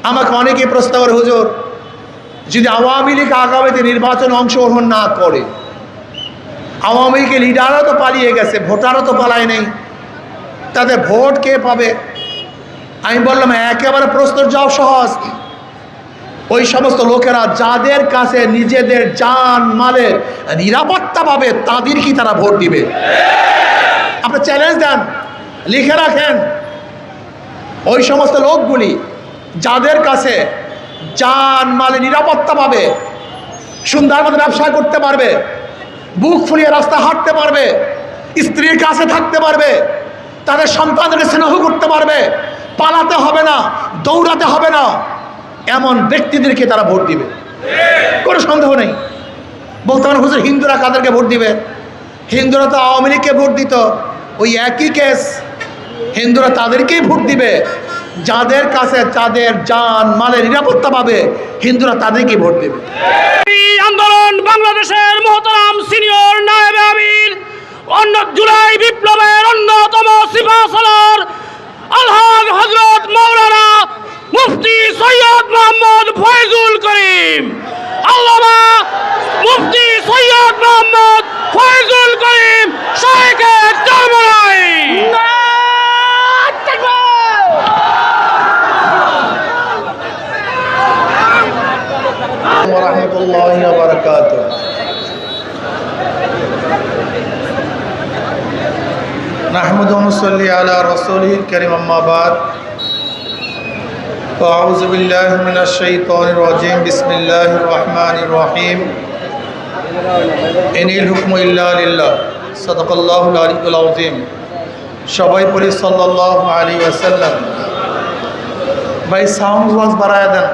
আমাকে অনেকে প্রশ্ন করে, হুজুর যদি আওয়ামী লীগ আগামীতে নির্বাচনে অংশগ্রহণ না করে, আওয়ামী লীগের লিডারও তো পালিয়ে গেছে, ভোটারও তো পালায় নেই, তাদের ভোট কে পাবে? আমি বললাম একেবারে প্রশ্নের জবাব সহজ। ওই সমস্ত লোকেরা যাদের কাছে নিজেদের জান মালের নিরাপত্তা পাবে তাদেরকে তারা ভোট দিবে। আপনি চ্যালেঞ্জ দেন, লিখে রাখেন, ওই সমস্ত লোকগুলি যাদের কাছে জান মালে নিরাপত্তা পাবে, সুন্দর মতো ব্যবসা করতে পারবে, বুক ফুলিয়ে রাস্তা হাঁটতে পারবে, স্ত্রীর কাছে থাকতে পারবে, তাদের সন্তানদেরকে স্নেহ করতে পারবে, পালাতে হবে না, দৌড়াতে হবে না, এমন ব্যক্তিদেরকে তারা ভোট দিবে, কোনো সন্দেহ নেই। বলতে পারেন হুজুর হিন্দুরা কাদেরকে ভোট দিবে? হিন্দুরা তো আওয়ামী লীগকে ভোট দিত, ওই একই কেস। হিন্দুরা তাদেরকেই ভোট দিবে যাদের কাছে তাদের জান মালের নিরাপত্তা পাবে, হিন্দুরা তাদেরকেই ভোট দেবে। আন্দোলন বাংলাদেশের মোহতারাম সিনিয়র নায়েবে আমির, জুলাই বিপ্লবের অন্যতম সিপাহসালার আলহাজ হযরত মাওলানা মুফতি সৈয়দ মোহাম্মদ ফয়জুল করিম, আল্লামা মুফতি সৈয়দ মোহাম্মদ ফয়জুল করিম শাইখে চরমনাই। ওয়ারাহমাতুল্লাহি ওয়া বারাকাতুহু। নাহমাদুহু ওয়া নুসাল্লি আলা রাসূলিল কারীম, আম্মা বাদ। আউযু বিল্লাহি মিনাশ শাইতানির রাজীম, বিসমিল্লাহির রহমানির রহিম। ইনিল হুকমু ইল্লা লিল্লাহ, সাদাকাল্লাহুল আলিয়্যুল আযীম। সবাই পড়ি সাল্লাল্লাহু আলাইহি ওয়াসাল্লাম। ভাই সাউন্ড বক্স বাড়ায় দেন,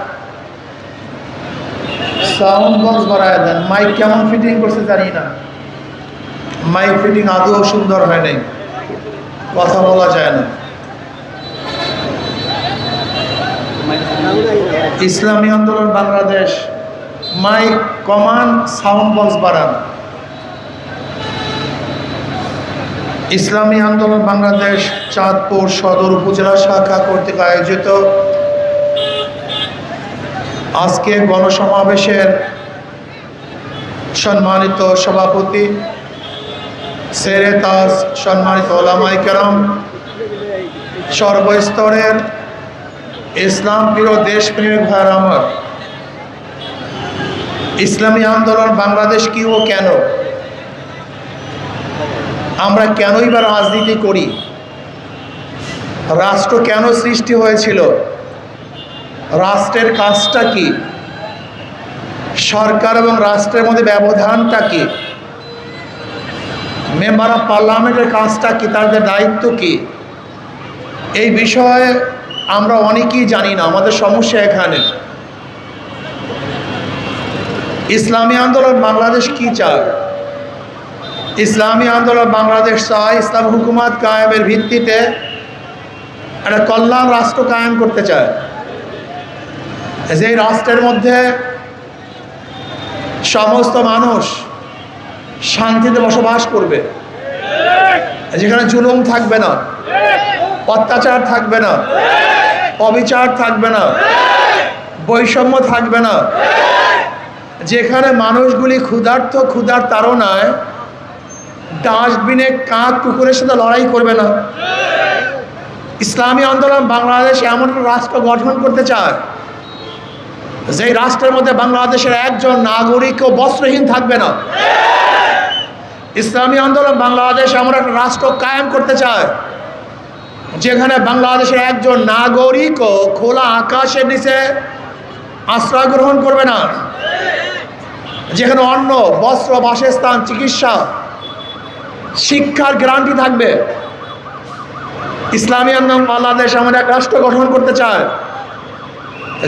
সাউন্ড বক্স বাড়ায় দেন। মাইক কেমন ফিটিং করছে জানি না, মাইক ফিটিং আদৌ সুন্দর হয় নাই, কথা বলা যায় না। ইসলামী আন্দোলন বাংলাদেশ, মাইক কমান, সাউন্ড বক্স বাড়ান। ইসলামী আন্দোলন বাংলাদেশ চাঁদপুর সদর উপজেলা শাখা কর্তৃক আয়োজিত আজকে গণসমাবেশের সম্মানিত সভাপতি সেরে তাজ, সম্মানিত ওলামায়ে কেরাম, সর্বস্তরের ইসলাম প্রিয় দেশপ্রেমিক ভাইয়েরা আমার, ইসলামী আন্দোলন বাংলাদেশ কি ও কেন, আমরা কেনই বা রাজনীতি করি, রাষ্ট্র কেন সৃষ্টি হয়েছিল, রাষ্ট্রের কাজটা কি, সরকার এবং রাষ্ট্রের মধ্যে ব্যবধানটা কি, মেম্বার অফ পার্লামেন্টের কাজটা কি, তাদের দায়িত্ব কি, এই বিষয়ে আমরা অনেকেই জানি না। আমাদের সমস্যা এখানে। ইসলামী আন্দোলন বাংলাদেশ কি চায়? ইসলামী আন্দোলন বাংলাদেশ চায় ইসলাম হুকুমত কায়েমের ভিত্তিতে একটা কল্যাণ রাষ্ট্র কায়েম করতে চায়, যে রাষ্ট্রের মধ্যে সমস্ত মানুষ শান্তিতে বসবাস করবে, যেখানে জুলুম থাকবে না, অত্যাচার থাকবে না, অবিচার থাকবে না, বৈষম্য থাকবে না, যেখানে মানুষগুলি ক্ষুধার্ত, ক্ষুধার তাড়নায় ডাস্টবিনে কাক কুকুরের সাথে লড়াই করবে না। ইসলামী আন্দোলন বাংলাদেশ এমন একটা রাষ্ট্র গঠন করতে চায় যে রাষ্ট্রের মধ্যে বাংলাদেশের একজন নাগরিকও বস্ত্রহীন থাকবে না। ইসলামী আন্দোলন বাংলাদেশ এমন একটা রাষ্ট্র কায়েম করতে চায় যেখানে বাংলাদেশের একজন নাগরিকও খোলা আকাশের নিচে আশ্রয় গ্রহণ করবে না, যেখানে অন্ন, বস্ত্র, বাসস্থান, চিকিৎসা, শিক্ষার গ্যারান্টি থাকবে। ইসলামী আন্দোলন বাংলাদেশ এমন এক রাষ্ট্র গঠন করতে চায়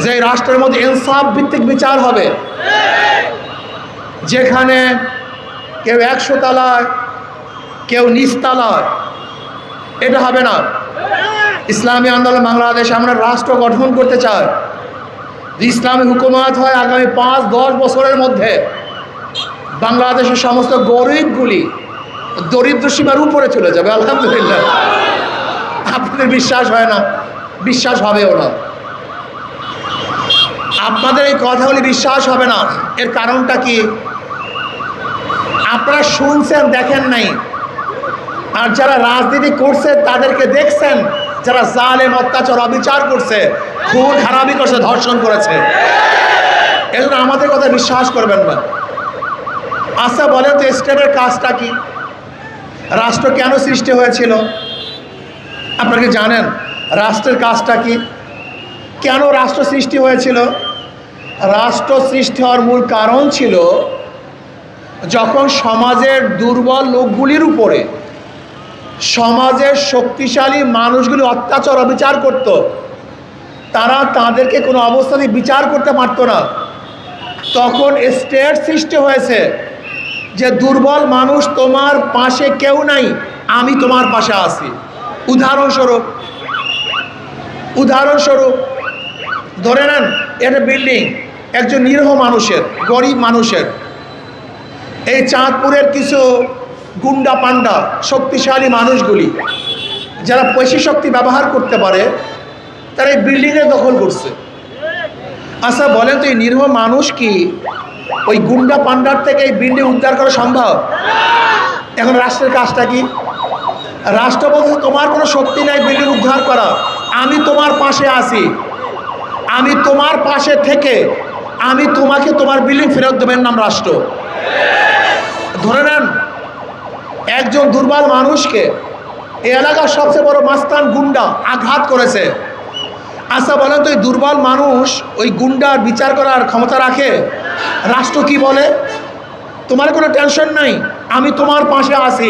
যে রাষ্ট্রের মধ্যে ইনসাফ ভিত্তিক বিচার হবে, যেখানে কেউ 100 তলায়, কেউ নিচতলায়, এটা হবে না। ইসলামী আন্দোলন বাংলাদেশ আমরা রাষ্ট্র গঠন করতে চাই, ইসলামী হুকুমত হয় আগামী 5-10 বছরের মধ্যে বাংলাদেশের সমস্ত গরিবগুলি দরিদ্র সীমার উপরে চলে যাবে। আপনাদের এই কথাগুলি বিশ্বাস হবে না। এর কারণটা কি? আপনারা শুনছেন, দেখেন নাই। আর যারা রাজনীতি করছে তাদেরকে দেখছেন, যারা জালেম, অত্যাচার, অবিচার করছে, খুন খারাপি করছে, ধর্ষণ করেছে। এজন্য আমাদের কথা বিশ্বাস করবেন না। আচ্ছা বলেন তো, স্টেটের কাজটা কি? রাষ্ট্র কেন সৃষ্টি হয়েছিল? আপনারা কি জানেন রাষ্ট্রের কাজটা কি? কেন রাষ্ট্র সৃষ্টি হয়েছিল? রাষ্ট্র সৃষ্টি হওয়ার মূল কারণ ছিল যখন সমাজের দুর্বল লোকগুলির উপরে সমাজের শক্তিশালী মানুষগুলি অত্যাচার অবিচার করত, তারা তাদেরকে কোনো অবস্থাতে বিচার করতে পারত না। তখন স্টেট সৃষ্টি হয়েছে যে দুর্বল মানুষ, তোমার পাশে কেউ নাই, আমি তোমার পাশে আছি। উদাহরণস্বরূপ ধরে নেন, এটা বিল্ডিং একজন নিরীহ মানুষের, গরিব মানুষের। এই চাঁদপুরের কিছু গুন্ডা পান্ডা শক্তিশালী মানুষগুলি, যারা পেশি শক্তি ব্যবহার করতে পারে, তারা এই বিল্ডিংয়ে দখল করছে। আচ্ছা বলেন তো, এই নিরীহ মানুষ কি ওই গুন্ডা পান্ডার থেকে এই বিল্ডিং উদ্ধার করা সম্ভব? এখন রাষ্ট্রের কাজটা কি? রাষ্ট্র বলছে তোমার কোনো শক্তি নাই বিল্ডিং উদ্ধার করা, আমি তোমার পাশে আছি, আমি তোমার পাশে থেকে আমি তোমাকে তোমার বিল্ডিং ফেরত দেবেন, নাম রাষ্ট্র। ধরে নেন একজন দুর্বল মানুষকে এই এলাকার সবচেয়ে বড় মাস্তান গুন্ডা আঘাত করেছে। আচ্ছা বলেন তো, এই দুর্বল মানুষ ওই গুন্ডার বিচার করার ক্ষমতা রাখে? রাষ্ট্র কি বলে? তোমার কোনো টেনশন নাই, আমি তোমার পাশে আছি,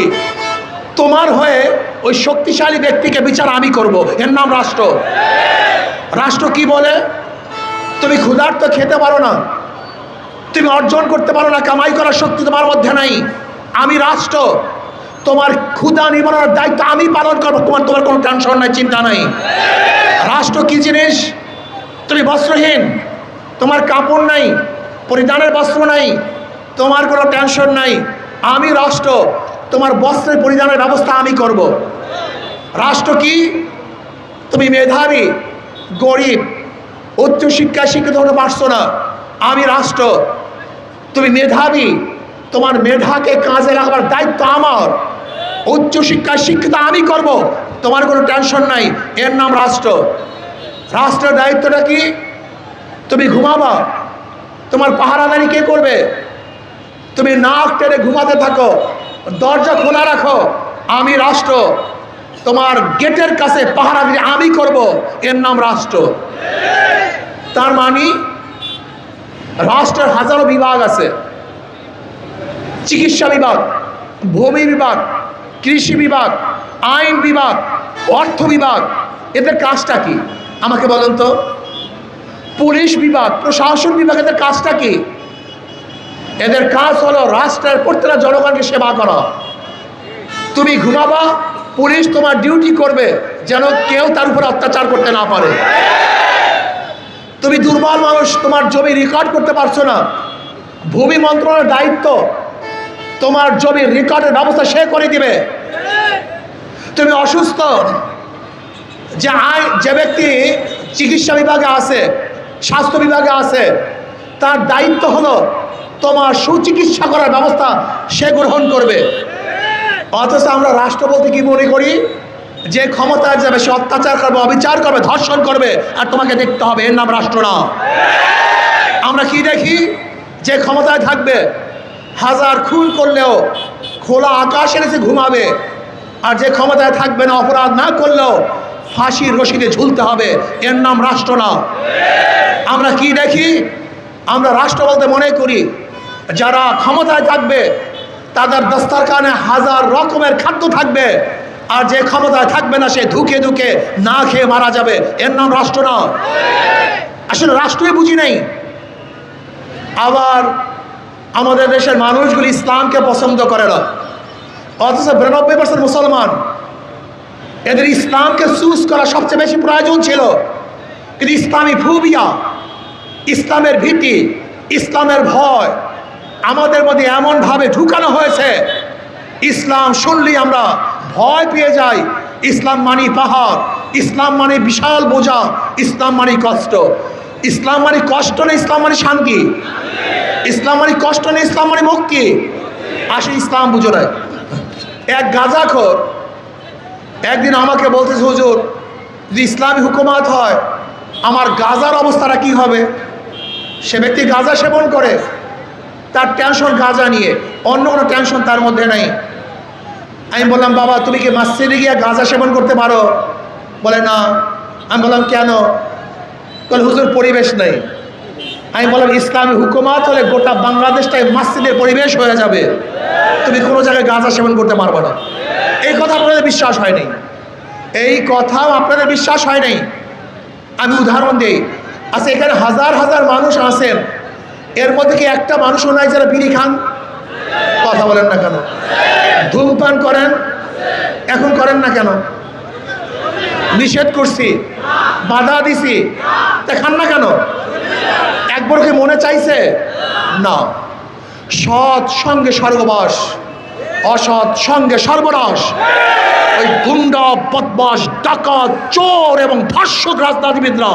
তোমার হয়ে ওই শক্তিশালী ব্যক্তিকে বিচার আমি করব, এর নাম রাষ্ট্র। রাষ্ট্র কি বলে? তুমি ক্ষুধার্ত খেতে পারো না, তুমি অর্জন করতে পারো না, কামাই করার শক্তি তোমার মধ্যে নাই, আমি রাষ্ট্র, তোমার ক্ষুধা নিবারণের দায়িত্ব আমি পালন করবো, তোমার কোনো টেনশন নাই, চিন্তা নাই। রাষ্ট্র কি জিনিস? তুমি বস্ত্রহীন, তোমার কাপড় নাই, পরিধানের বস্ত্র নাই, তোমার কোনো টেনশন নাই, আমি রাষ্ট্র, তোমার বস্ত্রের পরিধানের ব্যবস্থা আমি করব। রাষ্ট্র কি? তুমি মেধাবী, গরিব, উচ্চশিক্ষায় শিক্ষিত হতে পারছো না, আমি রাষ্ট্র, তুমি মেধাবী, তোমার মেধাকে কাজে লাগাবার দায়িত্ব আমার, উচ্চশিক্ষায় শিক্ষিত আমি করব, তোমার কোনো টেনশন নাই, এর নাম রাষ্ট্র। রাষ্ট্রের দায়িত্বটা কি? তুমি ঘুমাবা, তোমার পাহারাদারি কে করবে? তুমি নাক টেনে ঘুমাতে থাকো, দরজা খোলা রাখো, আমি রাষ্ট্র, তোমার গেটের কাছে পাহারাদারি আমি করব, এর নাম রাষ্ট্র। তার মানে রাষ্ট্রের হাজারো বিভাগ আছে, চিকিৎসা বিভাগ, ভূমি বিভাগ, কৃষি বিভাগ, আইন বিভাগ, অর্থ বিভাগ। এদের কাজটা কি আমাকে বলেন তো? পুলিশ বিভাগ, প্রশাসন বিভাগ, এদের কাজটা কি? এদের কাজ হলো রাষ্ট্রের প্রত্যেকটা জনগণকে সেবা করা। তুমি ঘুমাবা, পুলিশ তোমার ডিউটি করবে যেন কেউ তার উপর অত্যাচার করতে না পারে। তুমি দুর্বল মানুষ, তোমার জমি রেকর্ড করতে পারছো না, ভূমি মন্ত্রণালয়ের দায়িত্ব তোমার জমির রেকর্ডের ব্যবস্থা সে করে দিবে। তুমি অসুস্থ, যে ব্যক্তি চিকিৎসা বিভাগে আছে, স্বাস্থ্য বিভাগে আছে, তার দায়িত্ব হলো তোমার সুচিকিৎসা করার ব্যবস্থা সে গ্রহণ করবে। অথচ আমরা রাষ্ট্র বলতে কি মনে করি? যে ক্ষমতায় যাবে সে অত্যাচার করবে, অবিচার করবে, ধর্ষণ করবে, আর তোমাকে দেখতে হবে, এর নাম রাষ্ট্র না। আমরা কি দেখি? যে ক্ষমতায় থাকবে হাজার খুন করলেও খোলা আকাশের নিচে ঘুমাবে, আর যে ক্ষমতায় থাকবে না, অপরাধ না করলেও ফাঁসির রশিদে ঝুলতে হবে, এর নাম রাষ্ট্র না। আমরা কি দেখি? আমরা রাষ্ট্র বলতে মনে করি যারা ক্ষমতায় থাকবে তাদের দস্তরখানে হাজার রকমের খাদ্য থাকবে, আর যে ক্ষমতায় থাকবে না সে ধুকে ধুকে না খেয়ে মারা যাবে, এর নাম রাষ্ট্র না। আসলে রাষ্ট্রই বুঝি নাই। আবার আমাদের দেশের মানুষগুলি ইসলামকে পছন্দ করে না, অথচ 92% মুসলমান। এদের ইসলামকে চুজ করা সবচেয়ে বেশি প্রয়োজন ছিল, কিন্তু ইসলামী ফোবিয়া, ইসলামের ভীতি, ইসলামের ভয় আমাদের মধ্যে এমনভাবে ঢুকানো হয়েছে, ইসলাম শুনলেই আমরা ভয় পেয়ে যাই। ইসলাম মানে পাহাড়, ইসলাম মানে বিশাল বোঝা, ইসলাম মানে কষ্ট। ইসলাম মানে কষ্ট না, ইসলাম মানে শান্তি। ইসলাম মানে কষ্ট না, ইসলাম মানে মুক্তি। আসলে ইসলাম বুঝো না। এক গাঁজাখোর একদিন আমাকে বলতেছে, হুজুর যদি ইসলামী হুকুমাত হয় আমার গাঁজার অবস্থাটা কি হবে? সে ব্যক্তি গাঁজা সেবন করে, তার টেনশন গাঁজা নিয়ে, অন্য কোনো টেনশন তার মধ্যে নাই। আমি বললাম, বাবা তুমি কি মসজিদে গিয়ে গাঁজা সেবন করতে পারো? বলে না। আমি বললাম, কেন? বলে হুজুর পরিবেশ নেই। আমি বললাম, ইসলামী হুকুমাত হলে গোটা বাংলাদেশটাই মসজিদের পরিবেশ হয়ে যাবে, তুমি কোনো জায়গায় গাঁজা সেবন করতে পারবে না। এই কথা আপনাদের বিশ্বাস হয় নাই, এই কথাও আপনাদের বিশ্বাস হয় নাই। আমি উদাহরণ দিই। আচ্ছা, এখানে হাজার হাজার মানুষ আছেন, এর মধ্যে কি একটা মানুষও নাই যারা বিড়ি খান? কথা বলেন না কেন? ধূমপান করেন? এখন করেন না কেন? নিষেধ করছি, বাধা দিছি, তা খান না কেন? একবার কি মনে চাইছে? না। সৎ সঙ্গে স্বর্গবাস, অসৎ সঙ্গে সর্বনাশ। ওই গুন্ডা, বদমাশ, ডাকাত, চোর এবং ধর্ষক রাজনীতিবিদরা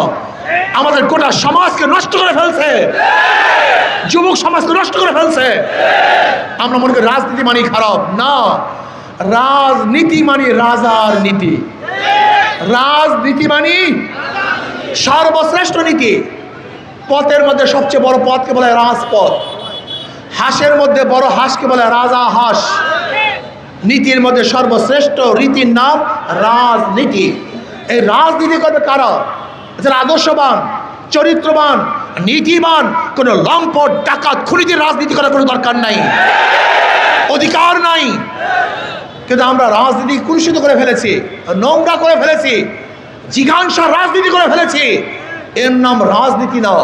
আমাদের গোটা সমাজকে নষ্ট করে ফেলছে, যুবক সমাজকে নষ্ট করে ফেলছে। আমরা মনে করি রাজনীতি মানে খারাপ। না, রাজনীতি মানে রাজার নীতি, রাজনীতি মানে সর্বশ্রেষ্ঠ নীতি। পথের মধ্যে সবচেয়ে বড় পথকে বলে রাজপথ, হাঁসের মধ্যে বড় হাঁসকে বলে রাজা হাঁস। নীতির মধ্যে সর্বশ্রেষ্ঠ রীতির নাম রাজনীতি। এই রাজনীতি করবে কারা? যারা আদর্শবান, চরিত্রবান, নীতিবান। কোনো লম্পট, ডাকাত, খুনিদের রাজনীতি করার কোনো দরকার নাই, অধিকার নাই। কিন্তু আমরা রাজনীতি কুলুষিত করে ফেলেছি, নোংরা করে ফেলেছি, জিঘাংসার রাজনীতি করে ফেলেছি। এর নাম রাজনীতি না।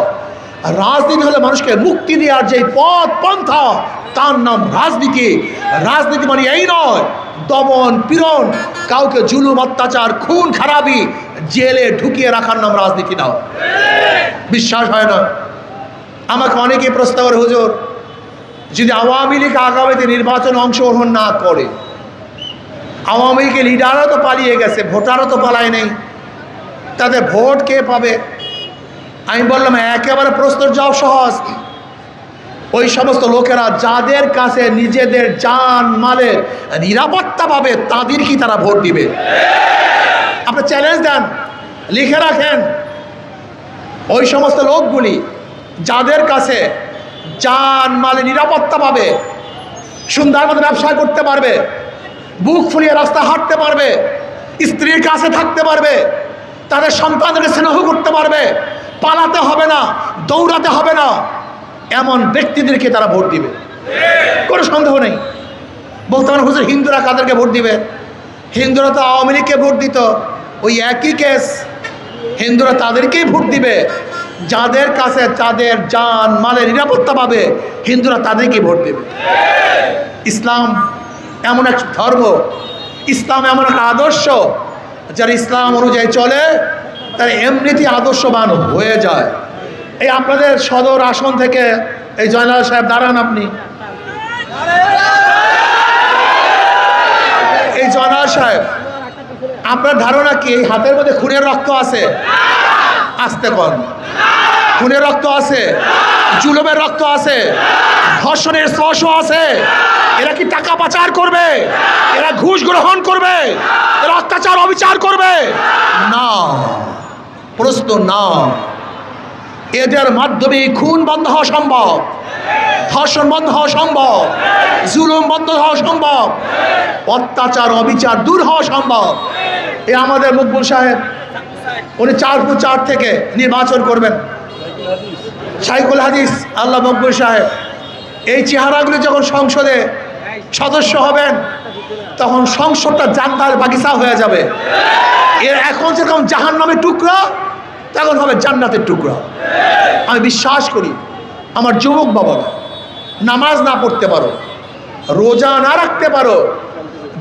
রাজনীতি হলে মানুষকে মুক্তি দেওয়ার যে পথ পন্থা, তার নাম রাজনীতি। রাজনীতি মানে এই নয় দমন পীড়ন, কাউকে জুলুম, অত্যাচার, খুন খারাপি জেলে ঢুকিয়ে রাখার নাম রাজনীতি না। বিশ্বাস হয় না? আমাকে অনেকেই প্রশ্ন করে, হুজুর যদি আওয়ামী লীগ আগামীতে নির্বাচনে অংশগ্রহণ না করে, আওয়ামী লীগের লিডারও তো পালিয়ে গেছে, ভোটারও তো পালায় নেই, তাদের ভোট কে পাবে? আমি বললাম, একেবারে প্রশ্নের জবাব সহজ। ওই সমস্ত লোকেরা যাদের কাছে নিজেদের জান মালের নিরাপত্তা পাবে, তাদেরকেই তারা ভোট দিবে। আপনি চ্যালেঞ্জ দেন, লিখে রাখেন, ওই সমস্ত লোকগুলি যাদের কাছে জান মালের নিরাপত্তা পাবে, সুন্দর মতো ব্যবসা করতে পারবে, বুক ফুলিয়ে রাস্তা হাঁটতে পারবে, স্ত্রীর কাছে থাকতে পারবে, তাদের সন্তানদেরকে স্নেহ করতে পারবে, পালাতে হবে না, দৌড়াতে হবে না, এমন ব্যক্তিদেরকে তারা ভোট দিবে, কোনো সন্দেহ নেই। বলতে পারেন, হুজুর হিন্দুরা কাদেরকে ভোট দিবে? হিন্দুরা তো আওয়ামী লীগকে ভোট দিত, ওই একই কেস। হিন্দুরা তাদেরকেই ভোট দিবে যাদের কাছে তাদের জান মালের নিরাপত্তা পাবে, হিন্দুরা তাদেরকেই ভোট দেবে। ইসলাম এমন এক ধর্ম, ইসলাম এমন একটা আদর্শ, যারা ইসলাম অনুযায়ী চলে তারা এমনিতেই আদর্শবান হয়ে যায়। এই আপনাদের সদর আসন থেকে এই জয়নাল সাহেব দাঁড়ান, আপনি এই জয়নাল সাহেব, আপনার ধারণা কি এই হাতের মধ্যে খুনের রক্ত আছে? আসতে কন, খুনের রক্ত আছে, জুলুমের রক্ত আছে, ধর্ষণের স্পর্শ আছে। এরা কি টাকা পাচার করবে? এরা ঘুষ গ্রহণ করবে? এরা অত্যাচার অবিচার করবে? না, প্রশ্ন না। এদের মাধ্যমে খুন বন্ধ হওয়া সম্ভব, ধর্ষণ বন্ধ হওয়া সম্ভব, জুলুম বন্ধ হওয়া সম্ভব, অত্যাচার অবিচার দূর হওয়া সম্ভব। এ আমাদের মকবুল সাহেব, উনি 4 থেকে নির্বাচন করবেন, শাইখুল হাদিস আল্লাহ মকবুল সাহেব। এই চেহারাগুলি যখন সংসদে সদস্য হবেন, তখন সংসদটা জান্নাতের বাগিচা হয়ে যাবে। এর এখন যেরকম জাহান্নামের টুকরা, তখন হবে জান্নাতের টুকরা। আমি বিশ্বাস করি, আমার যুবক বাবারা, নামাজ না পড়তে পারো, রোজা না রাখতে পারো,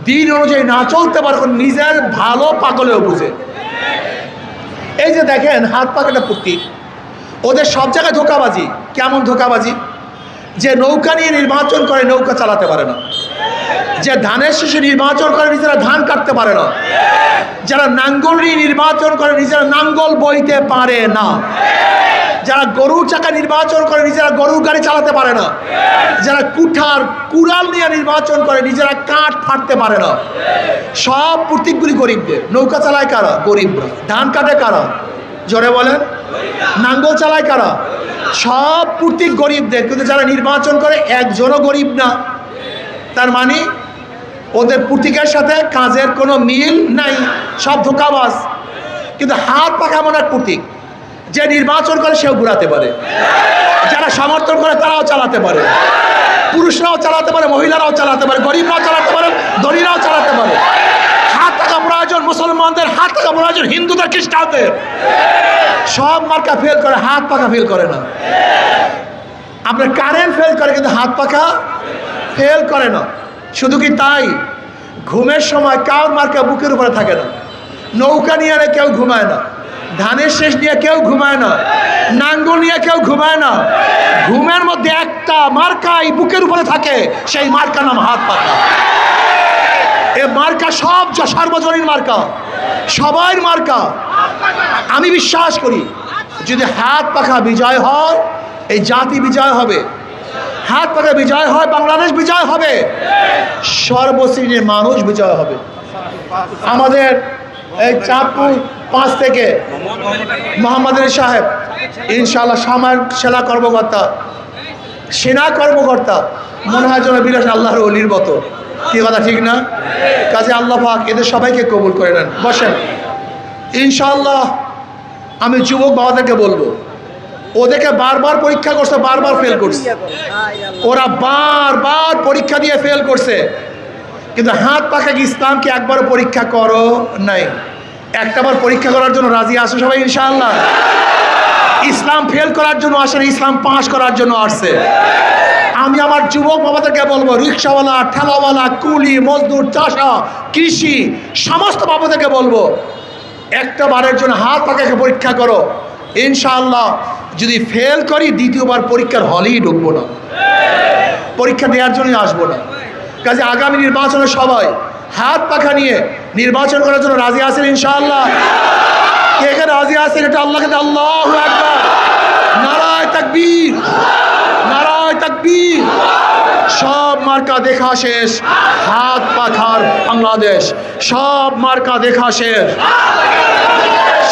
দিন অনুযায়ী না চলতে পারো, নিজের ভালো পাগলেও বুঝে। এই যে দেখেন হাত পাকাটা প্রতীক, ওদের সব জায়গায় ধোঁকাবাজি। কেমন ধোঁকাবাজি? যে নৌকা নিয়ে নির্বাচন করে নৌকা চালাতে পারে না, যে ধানের শীষে নির্বাচন করে নিজেরা ধান কাটতে পারে না, যারা নাঙ্গল নিয়ে নির্বাচন করে নিজেরা নাঙ্গল বইতে পারে না। যারা গরুর চাকা নির্বাচন করে নিজেরা গরুর গাড়ি চালাতে পারে না, যারা কুড়াল নিয়ে নির্বাচন করে নিজেরা কাঠ ফাটতে পারে না, সব প্রতীকগুলি গরিবদের। নৌকা চালায় কারা? গরিবরা। ধান কাটে কারা? জোরে বলেন। নাঙ্গল চালায় কারা? সব প্রতীক গরিবদের। কিন্তু যারা নির্বাচন করে একজনও গরিব না। তার মানে ওদের প্রতীকের সাথে কাজের কোনো মিল নাই, সব ধোঁকাবাজ। কিন্তু হাত পাখা এমন এক প্রতীক, যে নির্বাচন করে সেও ঘুরাতে পারে, যারা সমর্থন করে তারাও চালাতে পারে, পুরুষরাও চালাতে পারে, মহিলারাও চালাতে পারে, গরিবরাও চালাতে পারে, ধনীরাও চালাতে পারে। হাত টাকা প্রয়োজন মুসলমানদের, হাত টাকা প্রয়োজন হিন্দুদের, খ্রিস্টানদের। সব মার্কা ফেল করে, হাত পাখা ফেল করে না। আপনার কারেন্ট ফেল করে কিন্তু হাত পাখা ফেল করে না। শুধু কি তাই, ঘুমের সময় কাউর মার্কা বুকের উপরে থাকে না। নৌকা নিয়ে কেউ ঘুমায় না, ধানের শেষ নিয়ে কেউ ঘুমায় না, নাঙ্গল নিয়ে কেউ ঘুমায় না। ঘুমের মধ্যে একটা মার্কাই বুকের উপরে থাকে, সেই মার্কা নাম হাত পাখা। এ মার্কা সব সার্বজনীন মার্কা, সবার মার্কা। আমি বিশ্বাস করি যদি হাত পাখা বিজয় হয়, এই জাতি বিজয় হবে। হাত পাখা বিজয় হয়, বাংলাদেশ বিজয় হবে, সর্বশ্রেণীর মানুষ বিজয় হবে। আমাদের এই চাঁদপুর 5 থেকে মোহাম্মদ আলী সাহেব ইনশাআল্লাহ সেনা কর্মকর্তা, সেনা কর্মকর্তা মনে হয় যেন বিরাট আল্লাহর ওলির মতো। কি কথা ঠিক না? কাজে আল্লাহ পাক এদের সবাইকে কবুল করে নেন। বসেন। ইনশাআল্লাহ আমি যুবক বাবাদেরকে বলবো, ওদেরকে বারবার পরীক্ষা করছে, বারবার ফেল করছে, ওরা বারবার পরীক্ষা দিয়ে ফেল করছে। কিন্তু হাত পাখা ইসলামকে একবারও পরীক্ষা করো নাই। একটাবার পরীক্ষা করার জন্য রাজি আসো সবাই ইনশাআল্লাহ? ইসলাম ফেল করার জন্য আসেন, ইসলাম পাস করার জন্য আসছে। আমি আমার যুবক বাবাদেরকে বলবো, রিক্সাওয়ালা, ঠেলাওয়ালা, কুলি, মজদুর, চাষা, কৃষি, সমস্ত বাবাদেরকে বলবো, একটা বারের জন্য হাত পাখাকে পরীক্ষা করো। ইনশাআল্লাহ যদি ফেল করি, দ্বিতীয়বার পরীক্ষার হলেই ঢুকবো না, পরীক্ষা দেওয়ার জন্যই আসবো না। কাজে আগামী নির্বাচনে সবাই হাত পাখা নিয়ে নির্বাচন করার জন্য রাজি আছেন ইনশাআল্লাহ? কে কে রাজি আছেন? এটা আল্লাহকে আল্লাহু আকবার, নারায়ে তাকবীর, নারায়ে তাকবীর। সব মার্কা দেখা শেষ, হাত পাখার বাংলাদেশ। সব মার্কা দেখা শেষ,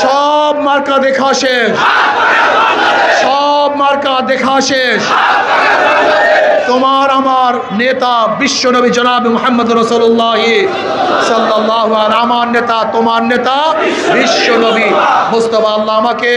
সব মার্কা দেখা শেষ, সব মার্কা দেখা শেষ। তোমার আমার নেতা বিশ্বনবী জনাব মুহাম্মদ রাসূলুল্লাহ সাল্লাল্লাহু আলাইহি, আমার নেতা তোমার নেতা বিশ্বনবী মুস্তাফা। আল্লাহ আমাকে